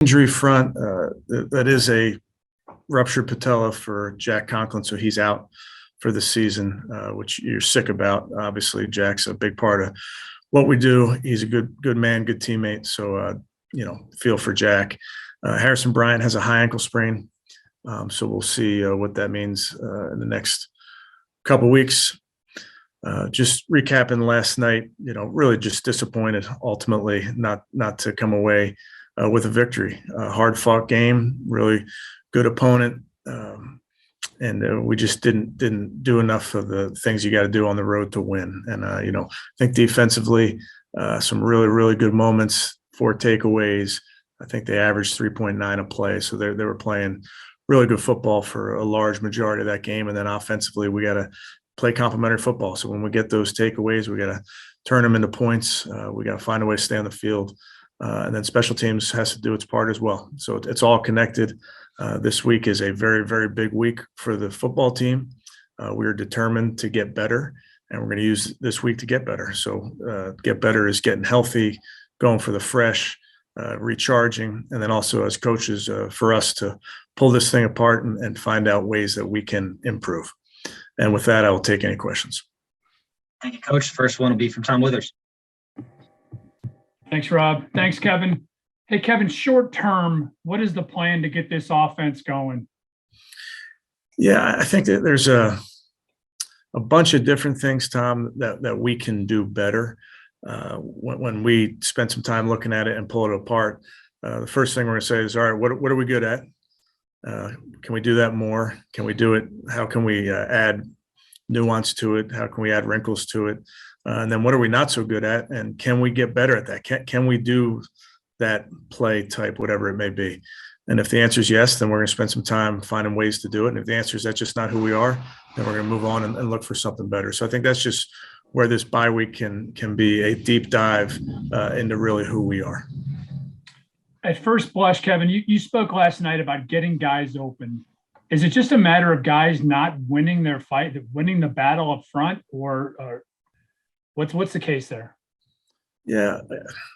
Injury front, that is a ruptured patella for Jack Conklin, so he's out for the season, which you're sick about. Obviously, Jack's a big part of what we do. He's a good man, good teammate. So, feel for Jack. Harrison Bryant has a high ankle sprain, so we'll see what that means in the next couple weeks. Just recapping last night, really just disappointed ultimately not to come away with a victory. Hard fought game, really good opponent, and we just didn't do enough of the things you got to do on the road to win. And I think defensively, some really good moments, 4 takeaways. I think they averaged 3.9 a play, so they were playing really good football for a large majority of that game. And then offensively, we got to play complementary football. So when we get those takeaways, we got to turn them into points. We got to find a way to stay on the field. And then special teams has to do its part as well. So it's all connected. This week is a very big week for the football team. We're determined to get better, and we're going to use this week to get better. So get better is getting healthy, going for the fresh, recharging, and then also as coaches for us to pull this thing apart and find out ways that we can improve. And with that, I will take any questions. Thank you, Coach. First one will be from Tom Withers. Thanks, Rob. Thanks, Kevin. Hey, Kevin, short term, what is the plan to get this offense going? Yeah, I think that there's a bunch of different things, Tom, that we can do better. When we spend some time looking at it and pull it apart, the first thing we're going to say is, all right, what are we good at? Can we do that more? Can we do it? How can we add nuance to it? How can we add wrinkles to it? And then what are we not so good at? And can we get better at that? Can we do that play type, whatever it may be? And if the answer is yes, then we're going to spend some time finding ways to do it. And if the answer is that's just not who we are, then we're going to move on and look for something better. So I think that's just where this bye week can be a deep dive into really who we are. At first blush, Kevin, you spoke last night about getting guys open. Is it just a matter of guys not winning their fight, winning the battle up front, or what's the case there? Yeah,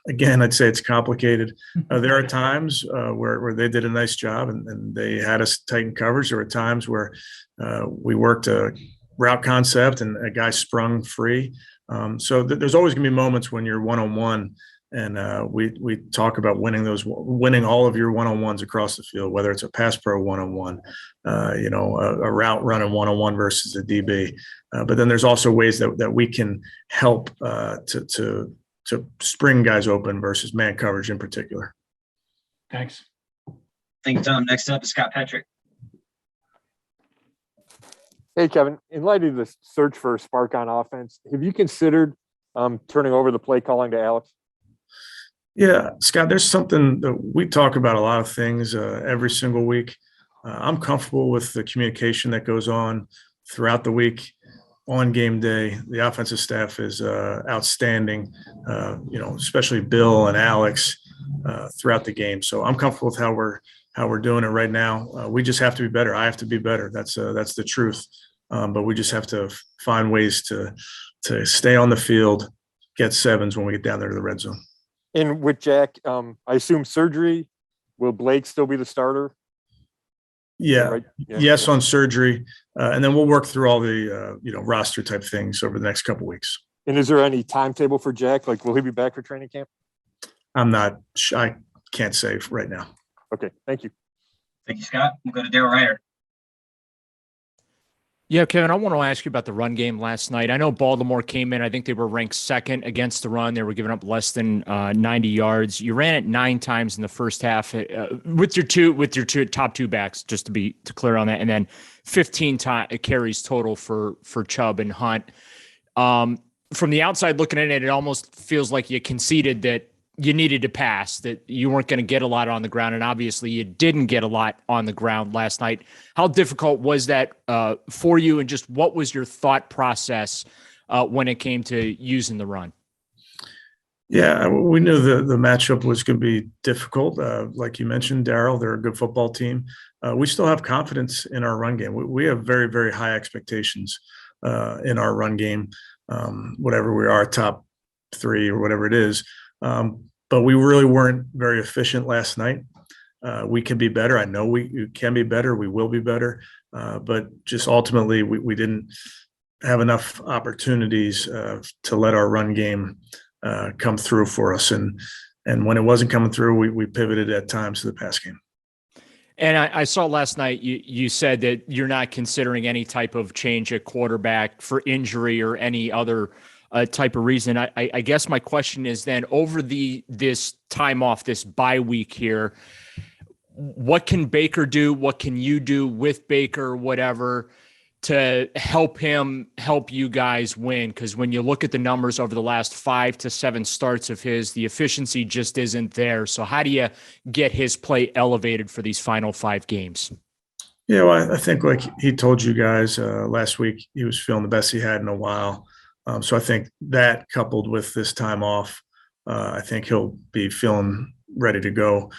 again, I'd say it's complicated. There are times where they did a nice job and they had us tighten coverage. There were times where we worked a route concept and a guy sprung free. So there's always going to be moments when you're one-on-one. And we talk about winning all of your one-on-ones across the field, whether it's a pass pro one-on-one, a route running one-on-one versus a DB. But then there's also ways that we can help to spring guys open versus man coverage in particular. Thanks. Thank you, Tom. Next up is Scott Patrick. Hey, Kevin, in light of the search for a spark on offense, have you considered turning over the play calling to Alex? Yeah, Scott, there's something that we talk about a lot of things every single week. I'm comfortable with the communication that goes on throughout the week. On game day, the offensive staff is outstanding, especially Bill and Alex throughout the game. So I'm comfortable with how we're doing it right now. We just have to be better. I have to be better. That's the truth. But we just have to find ways to stay on the field, get sevens when we get down there to the red zone. And with Jack, I assume surgery. Will Blake still be the starter? Yeah. Right? Yeah. Yes, on surgery, and then we'll work through all the roster type things over the next couple of weeks. And is there any timetable for Jack? Like, will he be back for training camp? I can't say right now. Okay, thank you. Thank you, Scott. We'll go to Darryl Ryder. Yeah, Kevin, I want to ask you about the run game last night. I know Baltimore came in. I think they were ranked second against the run. They were giving up less than 90 yards. You ran it 9 times in the first half with your top two backs, just to clear on that, and then 15 carries total for Chubb and Hunt. From the outside looking at it, it almost feels like you conceded that you needed to pass, that you weren't going to get a lot on the ground, and obviously you didn't get a lot on the ground last night. How difficult was that for you, and just what was your thought process when it came to using the run? Yeah, we knew the matchup was going to be difficult. Like you mentioned, Darryl, they're a good football team. We still have confidence in our run game. We have very high expectations in our run game, whatever we are, top 3 or whatever it is. But we really weren't very efficient last night. We can be better. I know we can be better. We will be better. But just ultimately, we didn't have enough opportunities to let our run game come through for us. And when it wasn't coming through, we pivoted at times to the pass game. And I saw last night you said that you're not considering any type of change at quarterback for injury or any other type of reason. I guess my question is then, over this time off, this bye week here, what can Baker do? What can you do with Baker, whatever, to help you guys win? Because when you look at the numbers over the last 5 to 7 starts of his, the efficiency just isn't there. So how do you get his play elevated for these final 5 games? Yeah, well, I think like he told you guys last week, he was feeling the best he had in a while. So I think that, coupled with this time off, I think he'll be feeling ready to go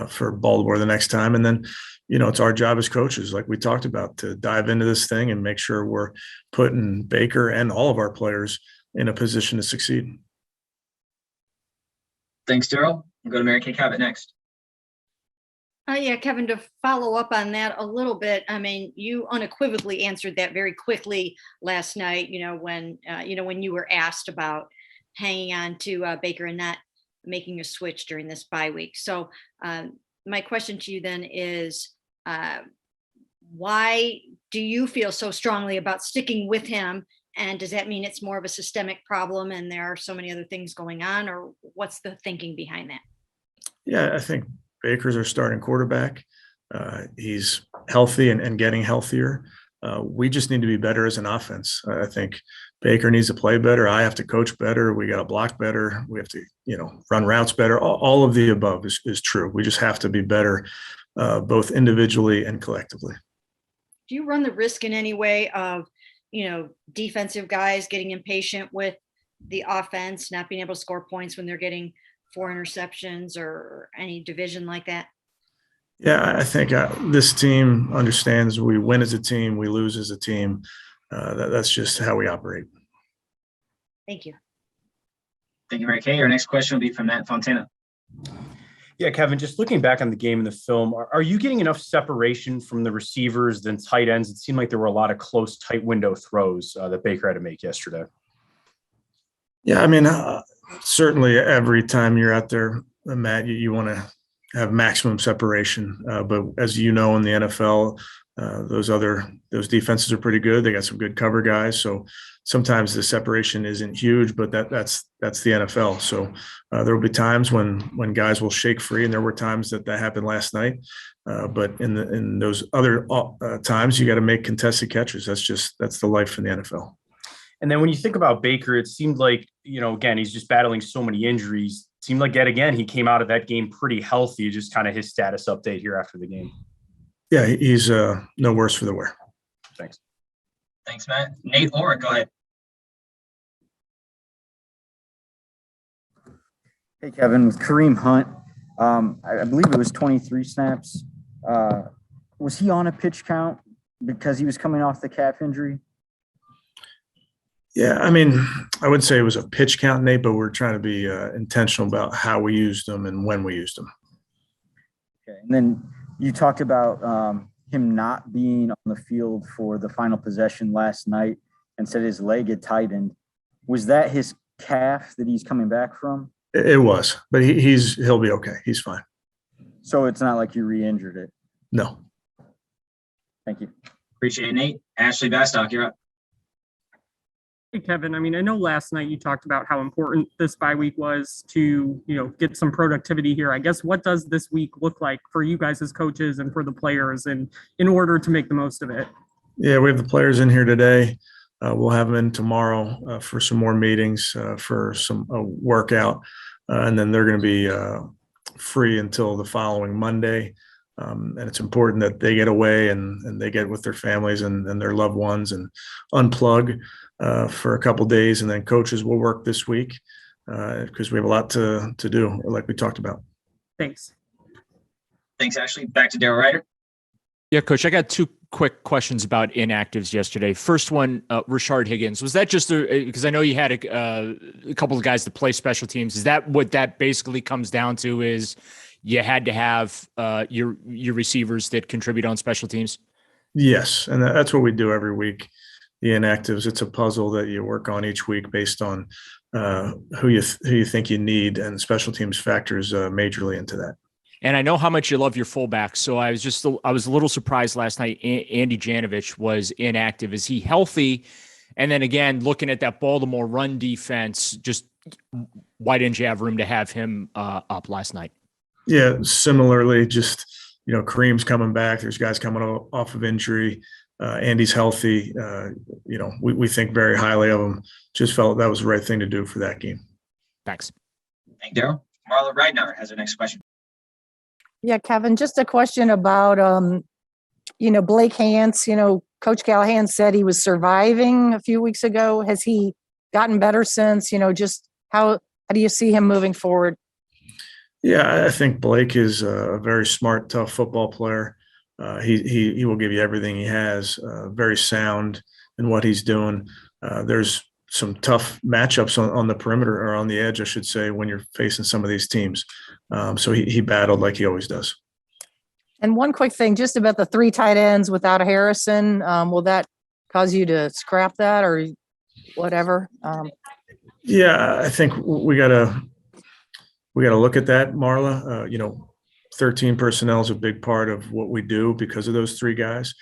for Baltimore the next time. And then, it's our job as coaches, like we talked about, to dive into this thing and make sure we're putting Baker and all of our players in a position to succeed. Thanks, Daryl. We'll go to Mary Kay Cabot next. Yeah, Kevin, to follow up on that a little bit, I mean, you unequivocally answered that very quickly last night, when you were asked about hanging on to Baker and not making a switch during this bye week. So my question to you then is, why do you feel so strongly about sticking with him? And does that mean it's more of a systemic problem and there are so many other things going on, or what's the thinking behind that? Yeah, I think Baker's our starting quarterback. He's healthy and getting healthier. We just need to be better as an offense. I think Baker needs to play better. I have to coach better. We got to block better. We have to, run routes better. All of the above is true. We just have to be better, both individually and collectively. Do you run the risk in any way of, defensive guys getting impatient with the offense, not being able to score points when they're getting 4 interceptions or any division like that? Yeah, I think this team understands we win as a team, we lose as a team. That's just how we operate. Thank you. Thank you, Mary Kay. Our next question will be from Matt Fontana. Yeah, Kevin, just looking back on the game in the film, are you getting enough separation from the receivers and tight ends? It seemed like there were a lot of close, tight window throws that Baker had to make yesterday. Yeah, I mean, certainly every time you're out there, Matt, you want to have maximum separation. But as you know, in the NFL, those defenses are pretty good. They got some good cover guys. So sometimes the separation isn't huge, but that's the NFL. So there will be times when guys will shake free, and there were times that happened last night. But in those other times, you got to make contested catches. That's the life in the NFL. And then when you think about Baker, it seemed like, again, he's just battling so many injuries. It seemed like yet again, he came out of that game pretty healthy. Just kind of his status update here after the game. Yeah, he's no worse for the wear. Thanks. Thanks, Matt. Nate Orr, go ahead. Hey, Kevin, with Kareem Hunt, I believe it was 23 snaps. Was he on a pitch count because he was coming off the calf injury? Yeah, I mean, I wouldn't say it was a pitch count, Nate, but we're trying to be intentional about how we used them and when we used them. Okay, and then you talked about him not being on the field for the final possession last night and said his leg had tightened. Was that his calf that he's coming back from? It was, but he'll be okay. He's fine. So it's not like you re-injured it? No. Thank you. Appreciate it, Nate. Ashley Bastock, you're up. Hey, Kevin, I mean, I know last night you talked about how important this bye week was to, get some productivity here. I guess what does this week look like for you guys as coaches and for the players and in order to make the most of it? Yeah, we have the players in here today. We'll have them in tomorrow for some more meetings, for some workout. And then they're going to be free until the following Monday. And it's important that they get away and they get with their families and their loved ones and unplug for a couple of days. And then coaches will work this week because we have a lot to do, like we talked about. Thanks. Thanks, Ashley. Back to Daryl Ryder. Yeah, Coach, I got 2 quick questions about inactives yesterday. First one, Rashard Higgins. Was that just because I know you had a couple of guys to play special teams? Is that what that basically comes down to, is you had to have your receivers that contribute on special teams? Yes, and that's what we do every week. The inactives, it's a puzzle that you work on each week based on who you think you need, and special teams factors majorly into that. And I know how much you love your fullbacks, so I was a little surprised last night. Andy Janovich was inactive. Is he healthy? And then again, looking at that Baltimore run defense, just why didn't you have room to have him up last night? Yeah, similarly, just Kareem's coming back. There's guys coming off of injury. Andy's healthy. We think very highly of him. Just felt that was the right thing to do for that game. Thanks. Thank you, Daryl. Marla Reidner has our next question. Yeah, Kevin, just a question about, Blake Hance. Coach Callahan said he was surviving a few weeks ago. Has he gotten better since? Just how do you see him moving forward? Yeah, I think Blake is a very smart, tough football player. He will give you everything he has. Very sound in what he's doing. There's some tough matchups on the perimeter, or on the edge, I should say, when you're facing some of these teams. So he battled like he always does. And one quick thing, just about the 3 tight ends without a Harrison. Will that cause you to scrap that or whatever? Yeah, I think we gotta look at that, Marla. 13 personnel is a big part of what we do because of those 3 guys.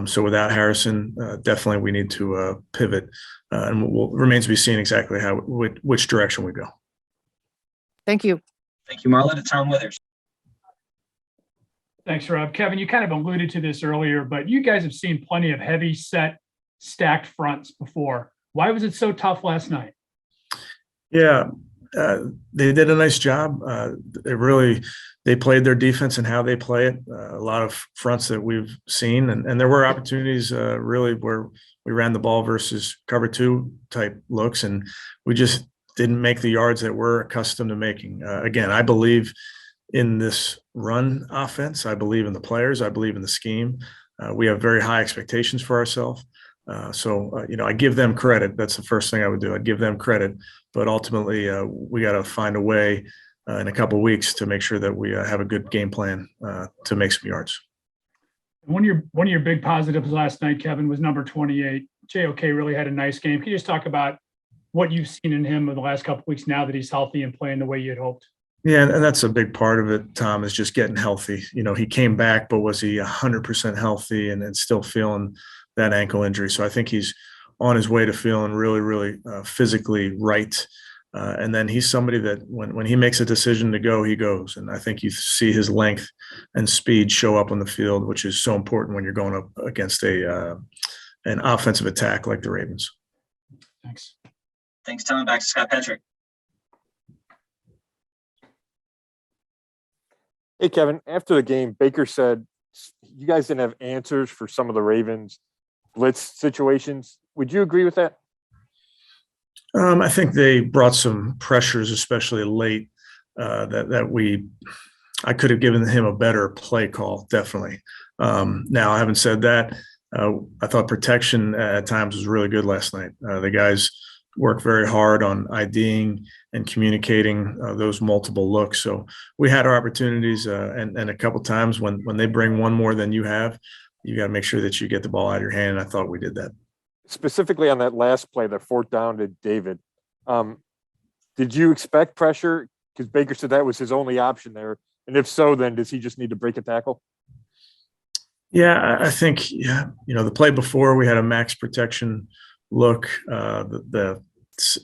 So without Harrison, definitely we need to pivot, and remains to be seen exactly which direction we go. Thank you. Thank you, Marla. To Tom Withers. Thanks, Rob. Kevin, you kind of alluded to this earlier, but you guys have seen plenty of heavy set stacked fronts before. Why was it so tough last night? Yeah, they did a nice job. They played their defense and how they play it. A lot of fronts that we've seen, and there were opportunities really where we ran the ball versus cover 2 type looks, and we just didn't make the yards that we're accustomed to making. Again, I believe in this run offense. I believe in the players. I believe in the scheme. We have very high expectations for ourselves. So I give them credit. That's the first thing I would do. I'd give them credit, but ultimately we got to find a way in a couple of weeks to make sure that we have a good game plan to make some yards. One of your big positives last night, Kevin, was number 28. JOK really had a nice game. Can you just talk about what you've seen in him in the last couple of weeks now that he's healthy and playing the way you had hoped? Yeah, and that's a big part of it, Tom, is just getting healthy. He came back, but was he 100% healthy and still feeling that ankle injury? So I think he's on his way to feeling really, really physically right. And then he's somebody that when he makes a decision to go, he goes. And I think you see his length and speed show up on the field, which is so important when you're going up against an offensive attack like the Ravens. Thanks. Thanks, Tom. Back to Scott Patrick. Hey, Kevin, after the game, Baker said you guys didn't have answers for some of the Ravens blitz situations. Would you agree with that? I think they brought some pressures, especially late, I could have given him a better play call, definitely. Now, I haven't said that. I thought protection at times was really good last night. The guys worked very hard on IDing and communicating those multiple looks. So we had our opportunities, and a couple times when they bring one more than you have, you got to make sure that you get the ball out of your hand. And I thought we did that. Specifically on that last play, the 4th down to David, did you expect pressure? Because Baker said that was his only option there. And if so, then does he just need to break a tackle? Yeah, I think, the play before we had a max protection look. The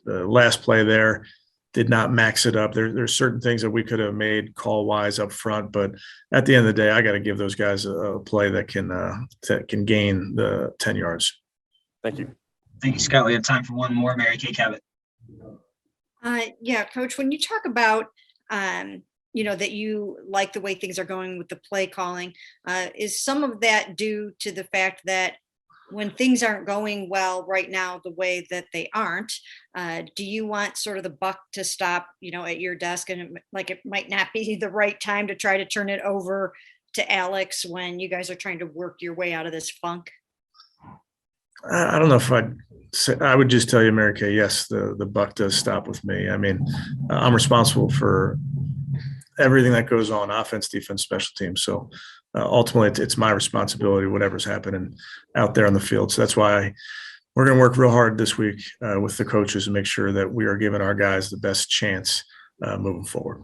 last play there did not max it up. There's certain things that we could have made call wise up front, but at the end of the day, I got to give those guys a play that can gain the 10 yards. Thank you. Thank you, Scott. We have time for one more. Mary Kay Cabot. Yeah, Coach, when you talk about, that you like the way things are going with the play calling, is some of that due to the fact that when things aren't going well right now, the way that they aren't, do you want sort of the buck to stop, at your desk, and it might not be the right time to try to turn it over to Alex when you guys are trying to work your way out of this funk? I don't know if I would just tell you, Mary Kay, yes, the buck does stop with me. I mean, I'm responsible for everything that goes on, offense, defense, special teams. So ultimately, it's my responsibility, whatever's happening out there on the field. So that's why we're going to work real hard this week with the coaches and make sure that we are giving our guys the best chance moving forward.